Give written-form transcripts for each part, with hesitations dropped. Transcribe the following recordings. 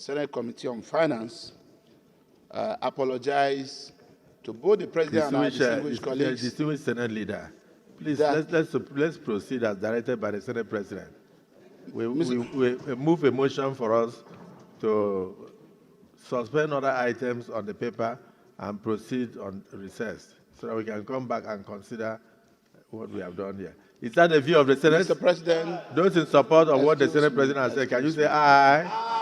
Senate Committee on Finance apologize to both the President and our distinguished colleagues. Distinguished Senate Leader, please, that- let's proceed as directed by the Senate President. We move a motion for us to suspend other items on the paper and proceed on recess so that we can come back and consider what we have done here. Is that the view of the Senate? Mr. President. Those in support of what the Senate President has said, can you say aye?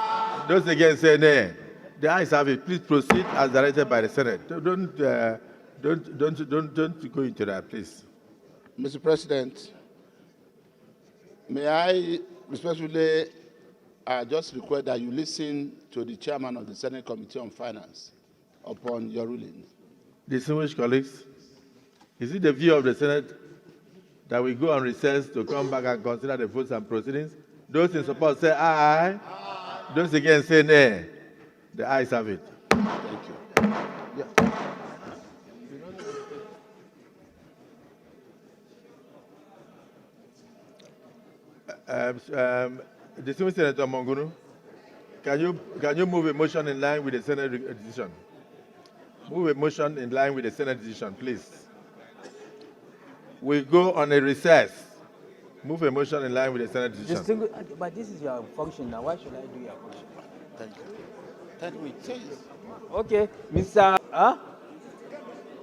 Those against say nay. The ayes have it. Please proceed as directed by the Senate. Don't go into that, please. Mr. President, may I respectfully just request that you listen to the chairman of the Senate Committee on Finance upon your ruling. Distinguished colleagues, is it the view of the Senate that we go on recess to come back and consider the votes and proceedings? Those in support say aye. Aye. Those against say nay. The ayes have it. Thank you. Yeah. Distinguished Senator Mongunu, can you move a motion in line with the Senate decision? Move a motion in line with the Senate decision, please. We go on a recess. Move a motion in line with the Senate decision. But this is your function now. Why should I do your function? Thank you. That we change. Okay, Mr.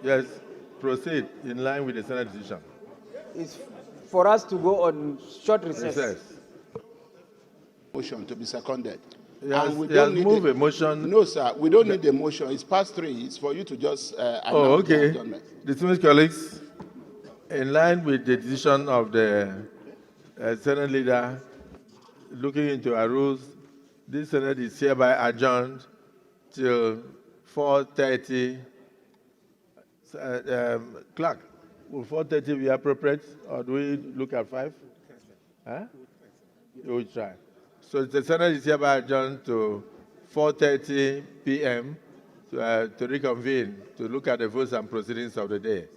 Yes, proceed in line with the Senate decision. It's for us to go on short recess. Motion to be seconded. Yes, and we don't need move a motion. No, sir, we don't need the motion. It's past 3. It's for you to just announce the adjournment. Distinguished colleagues, in line with the decision of the Senate Leader, looking into our rules, this Senate is hereby adjourned till 4:30. Clerk, will 4:30 be appropriate, or do we look at 5? Huh? You will try. So the Senate is hereby adjourned to 4:30 p.m. To reconvene to look at the votes and proceedings of the day.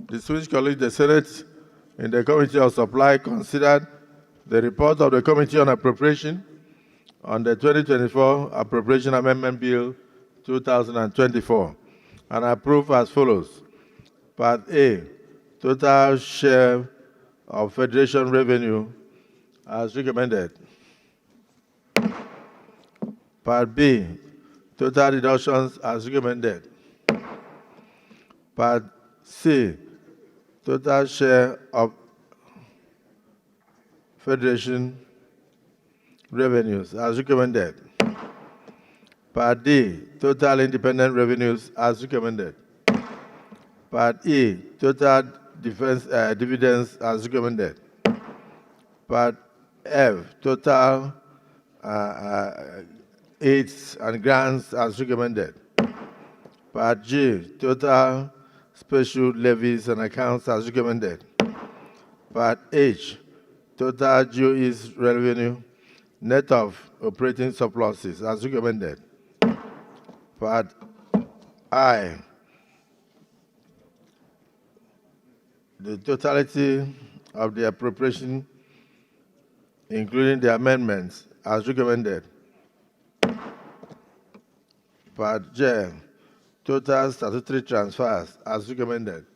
Distinguished colleagues, the Senate in the Committee of Supply considered the report of the Committee on Appropriation on the 2024 Appropriation Amendment Bill 2024 and approved as follows. Part A, total share of Federation revenue as recommended. Part B, total deductions as recommended. Part C, total share of Federation revenues as recommended. Part D, total independent revenues as recommended. Part E, total dividends as recommended. Part F, total aids and grants as recommended. Part G, total special levies and accounts as recommended. Part H, total GOE's revenue, net of operating surpluses as recommended. Part I, the totality of the appropriation, including the amendments, as recommended. Part J, total statutory transfers as recommended.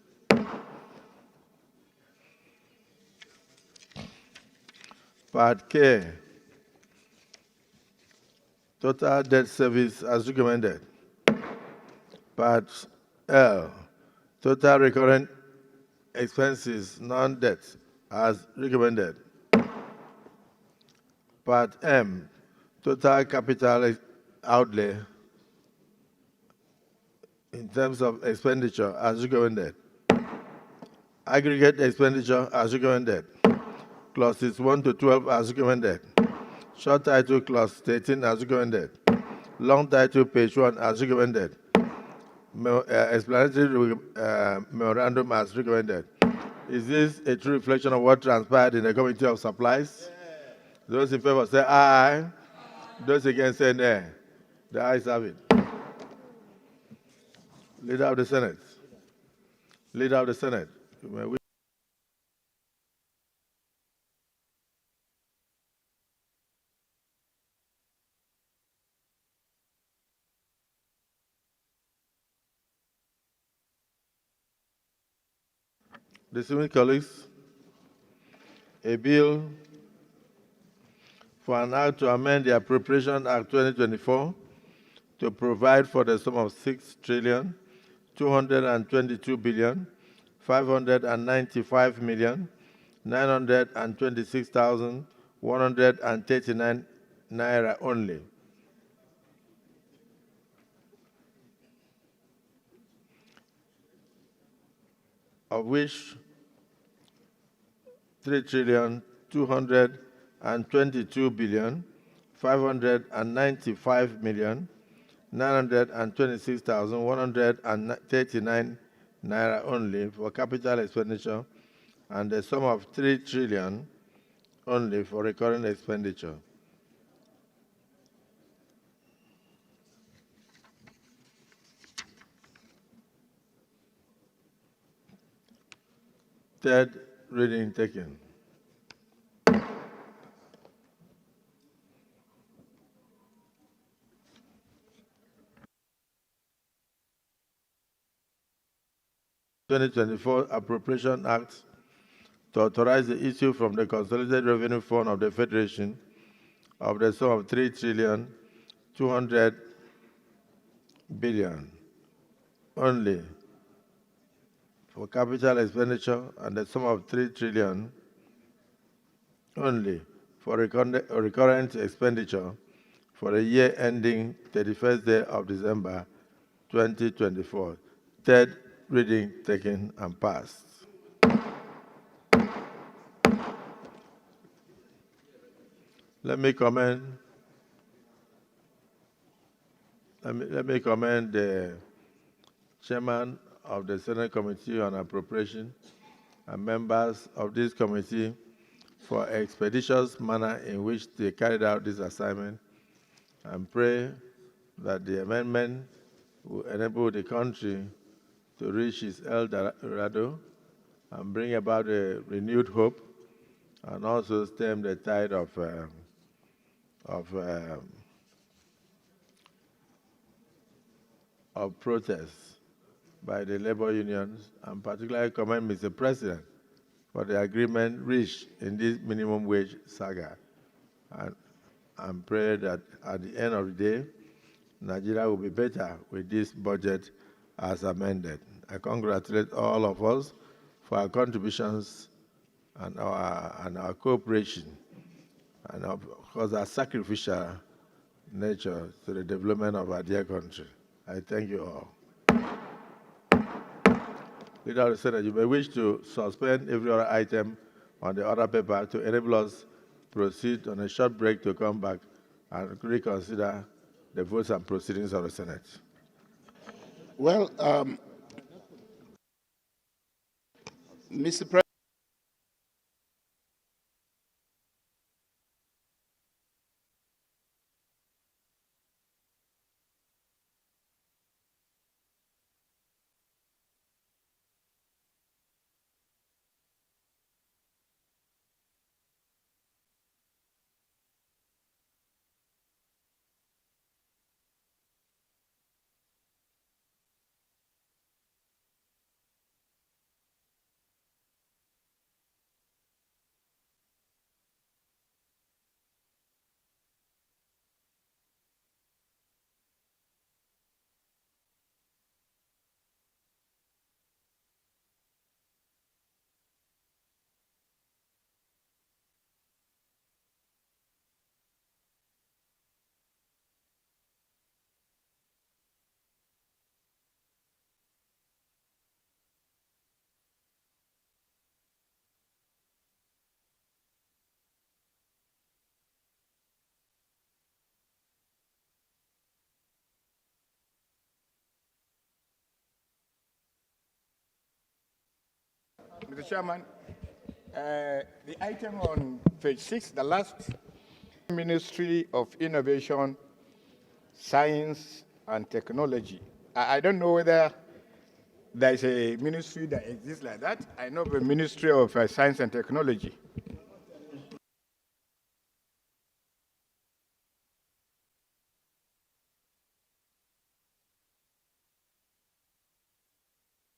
Part K, total debt service as recommended. Part L, total recurrent expenses, non-debt as recommended. Part M, total capital outlay in terms of expenditure as recommended. Aggregate expenditure as recommended. Clauses 1 to 12 as recommended. Short title clause 13 as recommended. Long title page 1 as recommended. Explanatory memorandum as recommended. Is this a true reflection of what transpired in the Committee of Supplies? Those in favor say aye. Those against say nay. The ayes have it. Leader of the Senate. Leader of the Senate. You may wish. Distinguished colleagues, a bill for an act to amend the Appropriation Act 2024 to provide for the sum of 6,222,595,926,139 naira only. Of which 3,222,595,926,139 naira only for capital expenditure, and the sum of 3 trillion only for recurring expenditure. Third reading taken. (2024) Appropriation Act to authorize the issue from the Consolidated Revenue Fund of the Federation of the sum of 3,200 billion only for capital expenditure, and the sum of 3 trillion only for recurrent expenditure for the year ending 31st day of December 2024. Third reading taken and passed. Let me commend the chairman of the Senate Committee on Appropriation and members of this committee for expeditious manner in which they carried out this assignment, and pray that the amendment will enable the country to reach its El Dorado and bring about a renewed hope, and also stem the tide of protests by the labor unions, and particularly commend Mr. President for the agreement reached in this minimum wage saga, and pray that at the end of the day, Nigeria will be better with this budget as amended. I congratulate all of us for our contributions and our cooperation, and of course our sacrificial nature to the development of our dear country. I thank you all. Leader of the Senate, you may wish to suspend every other item on the order paper to enable us proceed on a short break to come back and reconsider the votes and proceedings of the Senate. Well, Mr. President, Mr. Chairman, the item on page 6, the last, Ministry of Innovation, Science and Technology. I don't know whether there is a ministry that exists like that. I know the Ministry of Science and Technology.